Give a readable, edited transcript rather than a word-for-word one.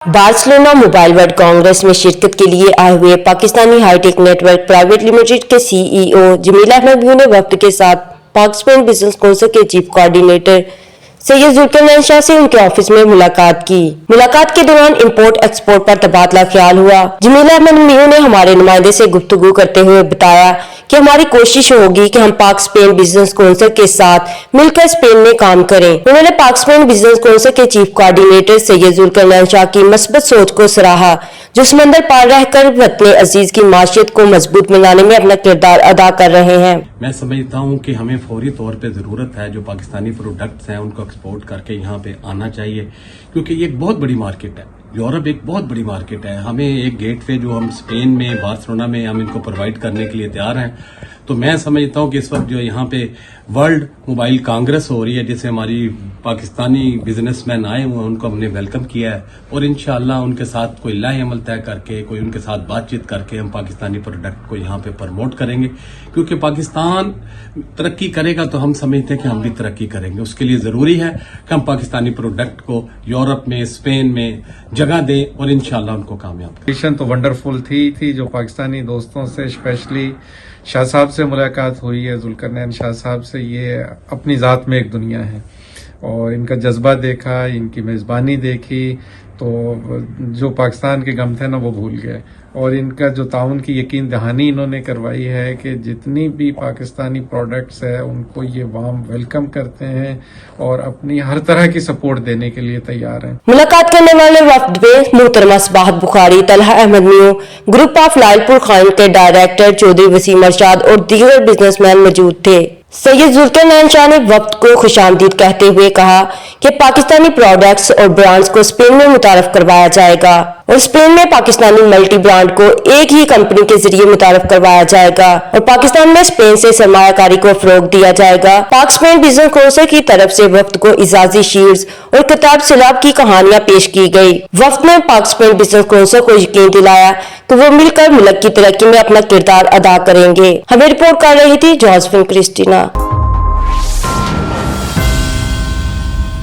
Barcelona mobile world Congress में शिरकत के लिए आए हुए Pakistani hi tech network private limited के सीईओ जमील अहमद न्यू ने वक्त के साथ पाक स्पेन बिजनेस काउंसिल के चीफ कोऑर्डिनेटर सैयद जुल्करनैन शाह से उनके ऑफिस में मुलाकात की। मुलाकात के दौरान इंपोर्ट एक्सपोर्ट पर तबादला ख्याल हुआ। जमील अहमद न्यू ने हमारे नुमाइंदे से गुफ्तगू करते हुए बताया कि हमारी कोशिश होगी कि हम पाक स्पेन बिजनेस काउंसिल के साथ मिलकर स्पेन में काम करें। उन्होंने पाक स्पेन बिजनेस काउंसिल के चीफ कोऑर्डिनेटर सैयद जुल्करनैन शाह की मस्बत सोच को सराहा, जो समंदर पार रहकर वतन अजीज की माशियत को मजबूत बनाने में अपना किरदार अदा कर रहे हैं। मैं समझता हूं कि हमें फौरी तौर पे जरूरत है जो पाकिस्तानी प्रोडक्ट्स हैं उनको एक्सपोर्ट करके यहाँ पे आना चाहिए, क्योंकि ये एक बहुत बड़ी मार्केट है। यूरोप एक बहुत बड़ी मार्केट है। हमें एक गेट वे जो हम स्पेन में बार्सिलोना में हम इनको प्रोवाइड करने के लिए तैयार हैं। तो मैं समझता हूं कि इस वक्त जो यहाँ पे वर्ल्ड मोबाइल कांग्रेस हो रही है, जिसे हमारी पाकिस्तानी बिजनेसमैन आए हुए हैं, उनको हमने वेलकम किया है और इंशाअल्लाह उनके साथ कोई लाहे अमल तय करके, कोई उनके साथ बातचीत करके हम पाकिस्तानी प्रोडक्ट को यहाँ पे प्रमोट करेंगे। क्योंकि पाकिस्तान तरक्की करेगा तो हम समझते हैं कि हम भी तरक्की करेंगे। उसके लिए जरूरी है कि हम पाकिस्तानी प्रोडक्ट को यूरोप में, स्पेन में जगह दें और इंशाअल्लाह उनको कामयाब करें। मिशन तो वंडरफुल थी जो पाकिस्तानी दोस्तों से स्पेशली शाह साहब से मुलाकात हुई है, जुल्करनैन शाह साहब से। ये अपनी ज़ात में एक दुनिया है और इनका जज्बा देखा, इनकी मेज़बानी देखी तो जो पाकिस्तान के गम थे ना वो भूल गए। और इनका जो ताउन की यकीन दहानी इन्होंने करवाई है कि जितनी भी पाकिस्तानी प्रोडक्ट्स है उनको ये वार्म वेलकम करते हैं और अपनी हर तरह की सपोर्ट देने के लिए तैयार हैं। मुलाकात करने वाले वफ्द में मोहतरमा सबाहत बुखारी, तलहा अहमद न्यू, ग्रुप ऑफ लालपुर खान के डायरेक्टर चौधरी वसीम अरशाद और दीगर बिजनेसमैन मौजूद थे। सैयद जुल्करनैन शाह ने वक्त को खुशामदीद कहते हुए कहा कि पाकिस्तानी प्रोडक्ट्स और ब्रांड्स को स्पेन में मुतारफ करवाया जाएगा और स्पेन में पाकिस्तानी मल्टी ब्रांड को एक ही कंपनी के जरिए मुतारफ करवाया जाएगा और पाकिस्तान में स्पेन से सरमायाकारी को फरोग दिया जाएगा। पाक स्पेन बिजनेस काउंसिल की तरफ से वक्त को इजाजी शील्ड्स और किताब सलाब की कहानियां पेश की गई। वक्त ने पाक स्पेन बिजनेस काउंसिल को यकीन दिलाया कि वो मिलकर मुल्क की तरक्की में अपना किरदार अदा करेंगे। हमें रिपोर्ट कर रही थी जॉसफिन क्रिस्टीना।